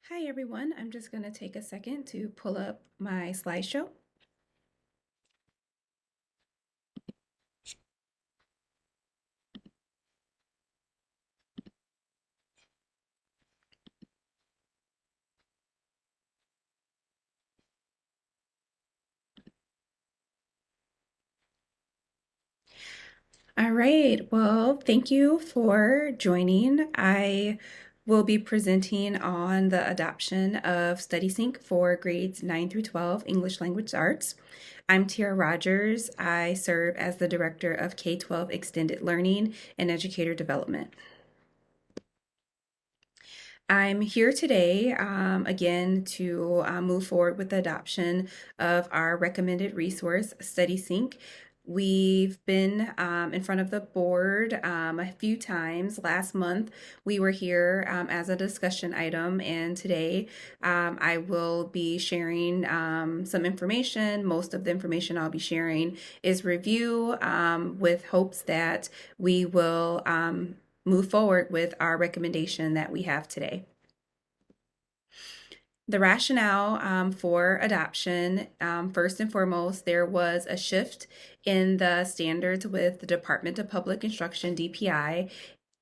Hi everyone, I'm just going to take a second to pull up my slideshow. All right, well, thank you for joining. I will be presenting on the adoption of StudySync for grades 9 through 12 English Language Arts. I'm Tiara Rogers. I serve as the Director of K-12 Extended Learning and Educator Development. I'm here today again to move forward with the adoption of our recommended resource, StudySync. We've been in front of the board a few times. Last month, we were here as a discussion item, and today I will be sharing some information. Most of the information I'll be sharing is review with hopes that we will move forward with our recommendation that we have today. The rationale for adoption, first and foremost, there was a shift in the standards with the Department of Public Instruction, DPI,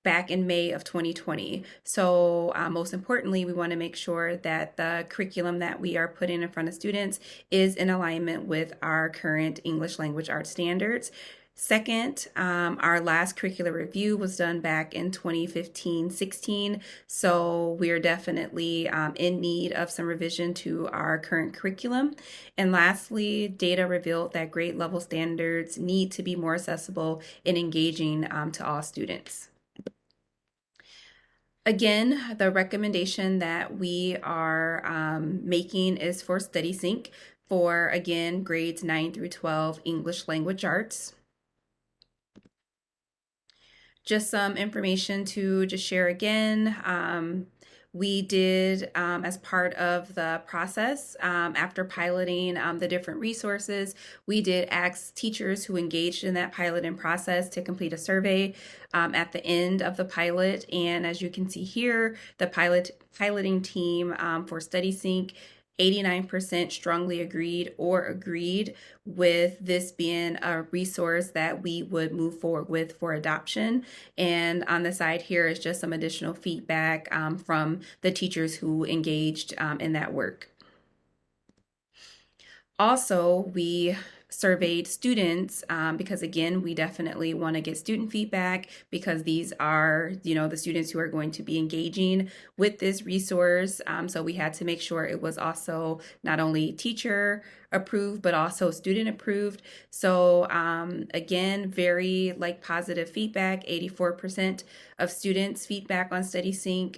back in May of 2020. So most importantly, we want to make sure that the curriculum that we are putting in front of students is in alignment with our current English language arts standards. Second, our last curricular review was done back in 2015-16, so we're definitely in need of some revision to our current curriculum. And lastly, data revealed that grade level standards need to be more accessible and engaging to all students. Again, the recommendation that we are making is for StudySync for, again, grades 9 through 12 English Language Arts. Just some information to just share again. We did, as part of the process, after piloting the different resources, we did ask teachers who engaged in that piloting process to complete a survey at the end of the pilot. And as you can see here, the piloting team for StudySync 89% strongly agreed with this being a resource that we would move forward with for adoption. And on the side here is just some additional feedback from the teachers who engaged in that work. Also, we surveyed students because again, we definitely want to get student feedback because these are, the students who are going to be engaging with this resource. So we had to make sure it was also not only teacher approved, but also student approved. So again, very positive feedback, 84% of students feedback on StudySync.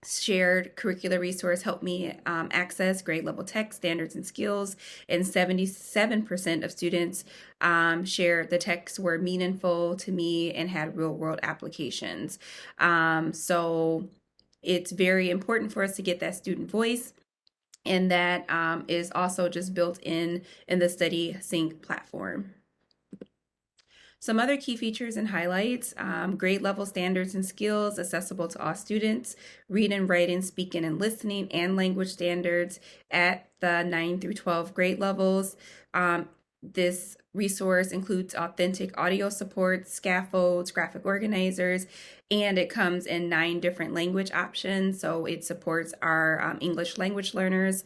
Shared curricular resource helped me access grade level text standards and skills, and 77% of students shared the texts were meaningful to me and had real world applications. So it's very important for us to get that student voice, and that is also just built in the StudySync platform. Some other key features and highlights: grade level standards and skills accessible to all students, reading, writing, speaking, and listening, and language standards at the 9 through 12 grade levels. This resource includes authentic audio support, scaffolds, graphic organizers, and it comes in 9 different language options, so it supports our English language learners.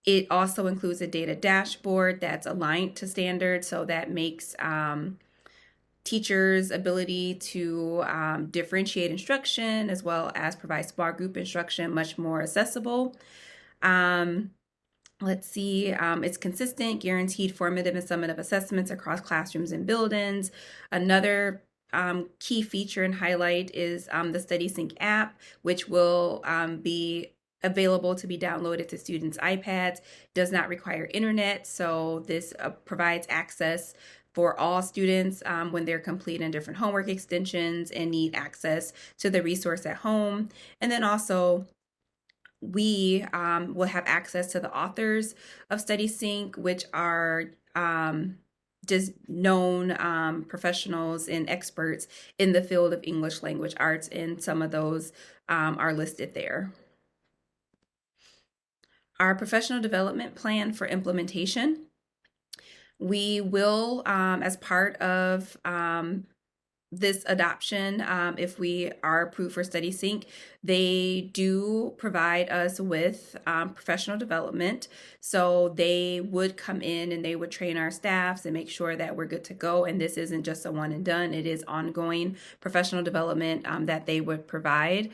It also includes a data dashboard that's aligned to standards, so that makes teachers' ability to differentiate instruction as well as provide small group instruction much more accessible. Let's see, it's consistent, guaranteed formative and summative assessments across classrooms and buildings. Another key feature and highlight is the StudySync app, which will be available to be downloaded to students' iPads. Does not require internet, so this provides access for all students when they're completing different homework extensions and need access to the resource at home. And then also, we will have access to the authors of StudySync, which are just known professionals and experts in the field of English language arts, and some of those are listed there. Our professional development plan for implementation. We will, as part of this adoption, if we are approved for StudySync, they do provide us with professional development. So they would come in and they would train our staffs and make sure that we're good to go. And this isn't just a one and done, it is ongoing professional development that they would provide.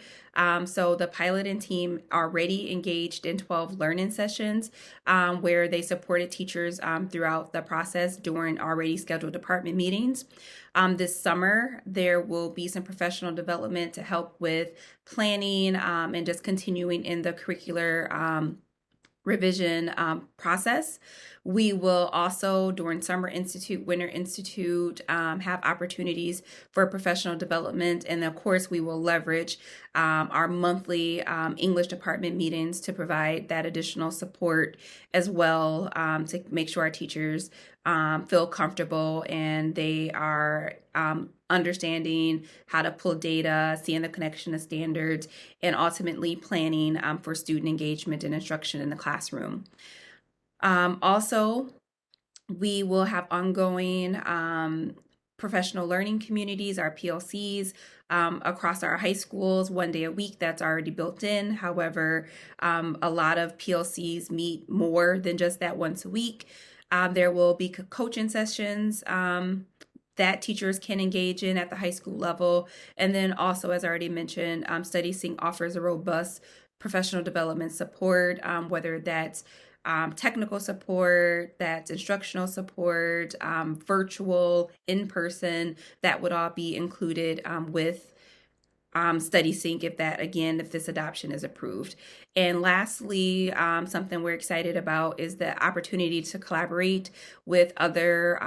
So the piloting team already engaged in 12 learning sessions where they supported teachers throughout the process during already scheduled department meetings. This summer, there will be some professional development to help with planning and just continuing in the curricular revision process. We will also, during Summer Institute, Winter Institute, have opportunities for professional development. And of course, we will leverage our monthly English department meetings to provide that additional support as well, to make sure our teachers feel comfortable and they are understanding how to pull data, seeing the connection to standards, and ultimately planning for student engagement and instruction in the classroom. Also, we will have ongoing professional learning communities, our PLCs, across our high schools, 1 day a week. That's already built in. However, a lot of PLCs meet more than just that once a week. There will be coaching sessions that teachers can engage in at the high school level. And then also, as I already mentioned, StudySync offers a robust professional development support, whether that's technical support, that's instructional support, virtual, in person, that would all be included with StudySync if this adoption is approved. And lastly, something we're excited about is the opportunity to collaborate with other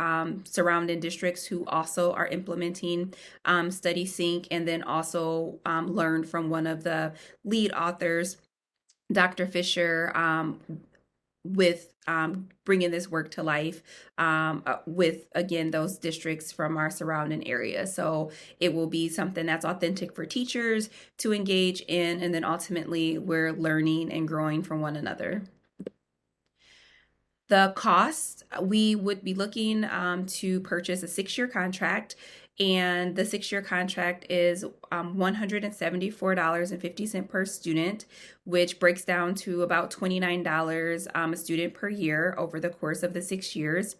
surrounding districts who also are implementing StudySync, and then also learn from one of the lead authors, Dr. Fisher, with bringing this work to life with, again, those districts from our surrounding area. So it will be something that's authentic for teachers to engage in, and then ultimately we're learning and growing from one another. The cost, we would be looking to purchase a 6-year contract, and the 6-year contract is $174.50 per student, which breaks down to about $29 a student per year over the course of the 6 years.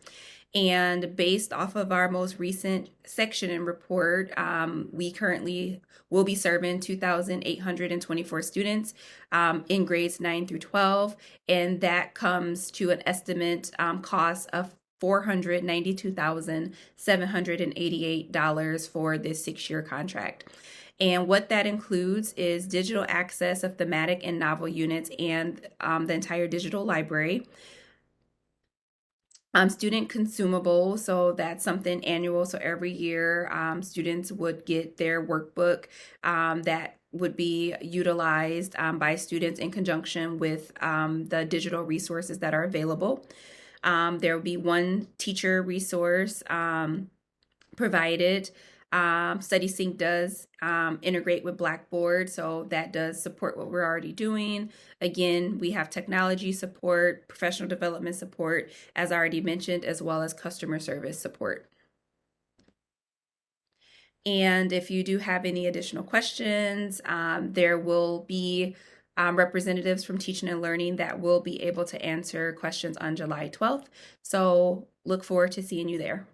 And based off of our most recent section and report, we currently will be serving 2,824 students in grades 9 through 12, and that comes to an estimate cost of $492,788 for this 6-year contract. And what that includes is digital access of thematic and novel units and the entire digital library. Student consumables, so that's something annual. So every year, students would get their workbook that would be utilized by students in conjunction with the digital resources that are available. There will be one teacher resource provided. StudySync does integrate with Blackboard, so that does support what we're already doing. Again, we have technology support, professional development support, as I already mentioned, as well as customer service support. And if you do have any additional questions, there will be representatives from Teaching and Learning that will be able to answer questions on July 12th. So look forward to seeing you there.